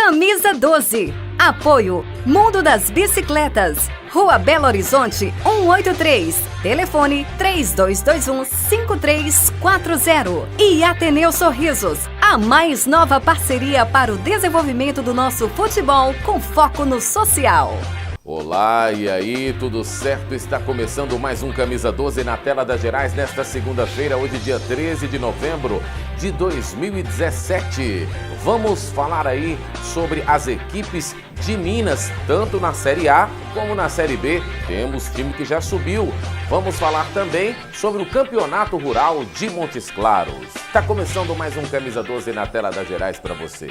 Camisa 12. Apoio Mundo das Bicicletas. Rua Belo Horizonte, 183. Telefone 3221-5340. E Ateneu Sorrisos, a mais nova parceria para o desenvolvimento do nosso futebol com foco no social. Olá, e aí, tudo certo? Está começando mais um Camisa 12 na tela das Gerais nesta segunda-feira, hoje dia 13 de novembro de 2017. Vamos falar aí sobre as equipes de Minas, tanto na Série A como na Série B. Temos time que já subiu. Vamos falar também sobre o Campeonato Rural de Montes Claros. Está começando mais um Camisa 12 na tela das Gerais para você.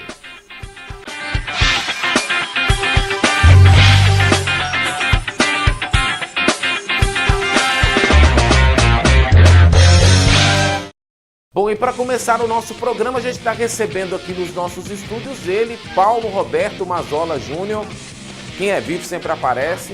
Bom, e para começar o nosso programa, a gente está recebendo aqui nos nossos estúdios ele, Paulo Roberto Mazzola Júnior. Quem é vivo sempre aparece.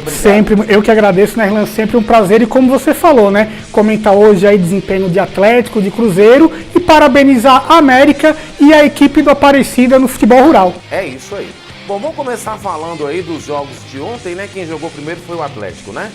Sempre, eu que agradeço, né, Irlan? Sempre um prazer. E como você falou, né? Comentar hoje aí desempenho de Atlético, de Cruzeiro e parabenizar a América e a equipe do Aparecida no futebol rural. É isso aí. Bom, vamos começar falando aí dos jogos de ontem, né? Quem jogou primeiro foi o Atlético, né?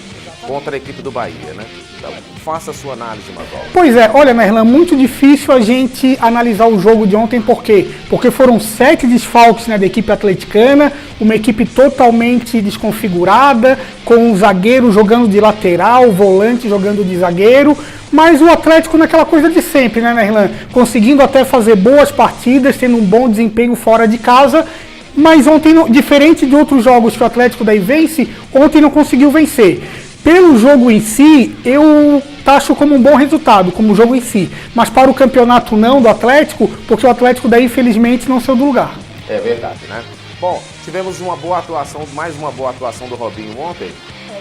Contra a equipe do Bahia, né? Então, faça a sua análise, Mazzola. Pois é, olha, Merlan, muito difícil a gente analisar o jogo de ontem, por quê? Porque foram 7 desfalques, né, da equipe atleticana, uma equipe totalmente desconfigurada, com um zagueiro jogando de lateral, volante jogando de zagueiro, mas o Atlético naquela coisa de sempre, né, Merlan? Conseguindo até fazer boas partidas, tendo um bom desempenho fora de casa. Mas ontem, diferente de outros jogos que o Atlético daí vence, ontem não conseguiu vencer. Pelo jogo em si, eu taxo como um bom resultado, como o jogo em si. Mas para o campeonato não do Atlético, porque o Atlético daí infelizmente não saiu do lugar. É verdade, né? Bom, tivemos uma boa atuação, mais uma boa atuação do Robinho ontem.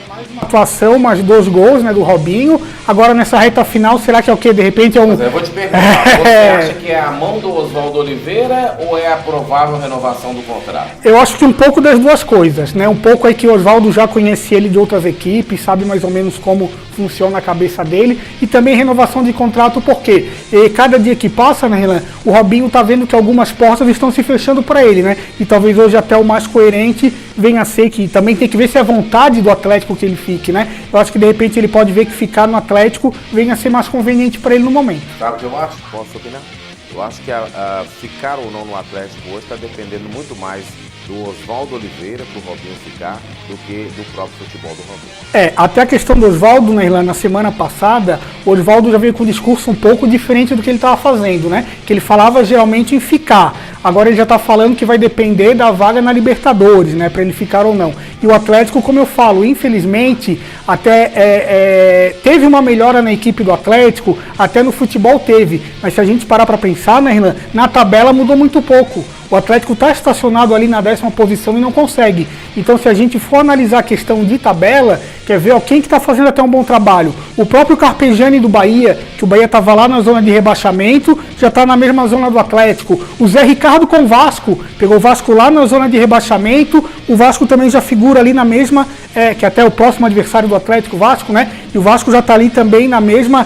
Mais uma atuação, mais 2 gols, né, do Robinho. Agora nessa reta final, será que é o quê? De repente é um... Mas eu vou te perguntar, você acha que é a mão do Oswaldo Oliveira ou é a provável renovação do contrato? Eu acho que um pouco das duas coisas, né? Um pouco aí que o Oswaldo já conhece ele de outras equipes, sabe mais ou menos como funciona a cabeça dele, e também renovação de contrato, porque cada dia que passa, né, Renan, o Robinho tá vendo que algumas portas estão se fechando para ele, né? E talvez hoje até o mais coerente venha a ser que também tem que ver se é vontade do Atlético que ele fique, né? Eu acho que de repente ele pode ver que ficar no Atlético venha a ser mais conveniente para ele no momento. Sabe o que eu acho? Posso opinar? Eu acho que ficar ou não no Atlético hoje está dependendo muito mais do Oswaldo Oliveira para o Robinho ficar do que do próprio futebol do Robinho. Até a questão do Oswaldo, né, Irlan, na semana passada, o Oswaldo já veio com um discurso um pouco diferente do que ele estava fazendo, né? Que ele falava geralmente em ficar. Agora ele já está falando que vai depender da vaga na Libertadores, né? Para ele ficar ou não. E o Atlético, como eu falo, infelizmente, até teve uma melhora na equipe do Atlético, até no futebol teve. Mas se a gente parar para pensar, né, Irlan, na tabela mudou muito pouco. O Atlético está estacionado ali na 10ª posição e não consegue. Então, se a gente for analisar a questão de tabela, quer ver quem que está fazendo até um bom trabalho? O próprio Carpegiani do Bahia, que o Bahia estava lá na zona de rebaixamento, já está na mesma zona do Atlético. O Zé Ricardo com o Vasco, pegou o Vasco lá na zona de rebaixamento, o Vasco também já figura ali na mesma, que até o próximo adversário do Atlético, o Vasco, né? E o Vasco já está ali também na mesma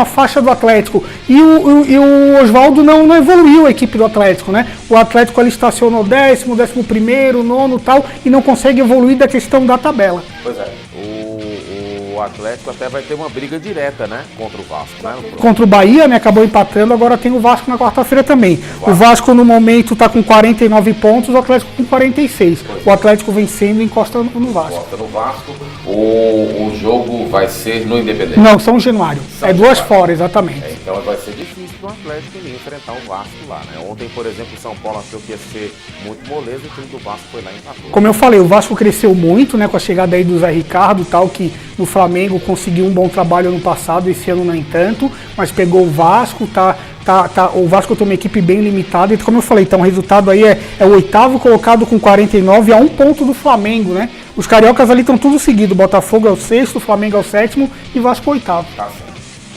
faixa do Atlético. E o Oswaldo não evoluiu a equipe do Atlético, né? O Atlético ali estacionou 10º, 11º, 9º tal, e não consegue evoluir da questão da tabela. Pois é, o Atlético até vai ter uma briga direta, né? Contra o Vasco, né? Contra o Bahia, né? Acabou empatando, agora tem o Vasco na quarta-feira também. O Vasco no momento está com 49 pontos, o Atlético com 46. O Atlético vencendo e encosta no Vasco. Encosta no Vasco. O jogo vai ser no Independente? Não, São Januário. Duas fora, exatamente. Então vai ser difícil para o Atlético enfrentar o Vasco lá, né? Ontem, por exemplo, o São Paulo achou que ia ser muito moleza e o time do Vasco foi lá e empatou. Como eu falei, o Vasco cresceu muito, né, com a chegada aí do Zé Ricardo e tal, que no Flamengo conseguiu um bom trabalho ano passado, esse ano nem tanto, mas pegou o Vasco, o Vasco tem uma equipe bem limitada, e como eu falei, então o resultado aí é o 8º colocado com 49 a 1 ponto do Flamengo, né? Os cariocas ali estão tudo seguido, Botafogo é o 6º, Flamengo é o 7º e Vasco é o 8º. Tá certo.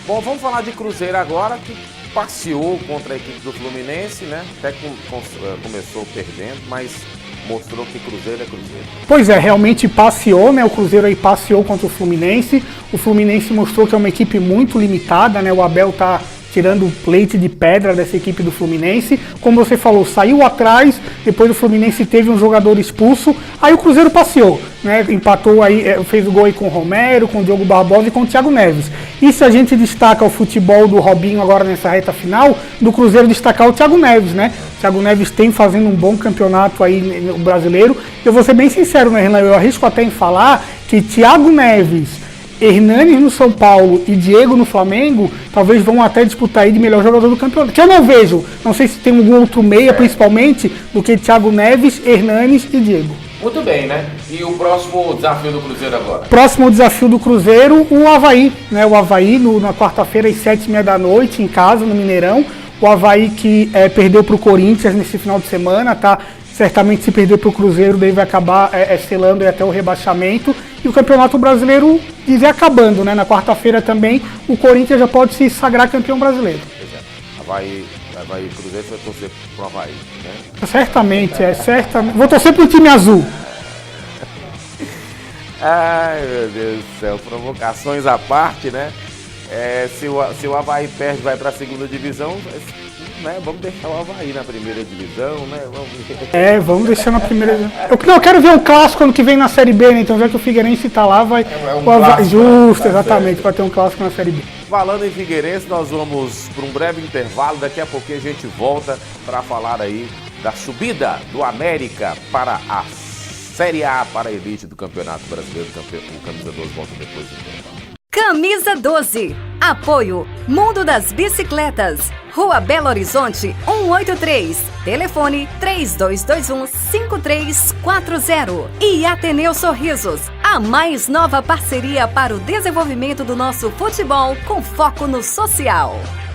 Bom, vamos falar de Cruzeiro agora, que passeou contra a equipe do Fluminense, né? Até começou perdendo, mas mostrou que Cruzeiro é Cruzeiro. Pois é, realmente passeou, né? O Cruzeiro aí passeou contra o Fluminense. O Fluminense mostrou que é uma equipe muito limitada, né? O Abel tá tirando leite de pedra dessa equipe do Fluminense. Como você falou, saiu atrás, depois o Fluminense teve um jogador expulso, aí o Cruzeiro passeou, né? Empatou aí, fez o gol aí com o Romero, com o Diogo Barbosa e com o Thiago Neves. E se a gente destaca o futebol do Robinho agora nessa reta final, do Cruzeiro destacar o Thiago Neves, né? O Thiago Neves tem fazendo um bom campeonato aí no brasileiro. Eu vou ser bem sincero, né, Renan? Eu arrisco até em falar que Thiago Neves, Hernanes no São Paulo e Diego no Flamengo, talvez vão até disputar aí de melhor jogador do campeonato. Que eu não vejo, não sei se tem algum outro meia, principalmente, do que Thiago Neves, Hernanes e Diego. Muito bem, né? E o próximo desafio do Cruzeiro agora? Próximo desafio do Cruzeiro, o Avaí, né? O Avaí na quarta-feira às 7h30 da noite, em casa, no Mineirão. O Avaí que perdeu para o Corinthians nesse final de semana, tá? Certamente se perder para o Cruzeiro, daí vai acabar selando até o rebaixamento. E o Campeonato Brasileiro dizer acabando, né? Na quarta-feira também, o Corinthians já pode se sagrar campeão brasileiro. Avaí e Cruzeiro vai torcer pro Avaí, né? Certamente, certamente. Vou torcer pro time azul. Ai, meu Deus do céu, provocações à parte, né? Se o Avaí perde, vai para a segunda divisão, né? Vamos deixar o Avaí na primeira divisão, né? Vamos deixar na primeira divisão. Eu quero ver um clássico ano que vem na Série B, né? Então já que o Figueirense tá lá, vai... o Avaí, justo, exatamente, para ter um clássico na Série B. Falando em Figueirense, nós vamos para um breve intervalo, daqui a pouquinho a gente volta para falar aí da subida do América para a Série A, para a elite do Campeonato Brasileiro. O Camisa 12 volta depois do intervalo. Camisa 12. Apoio Mundo das Bicicletas. Rua Belo Horizonte, 183. Telefone 3221-5340. E Ateneu Sorrisos. A mais nova parceria para o desenvolvimento do nosso futebol com foco no social.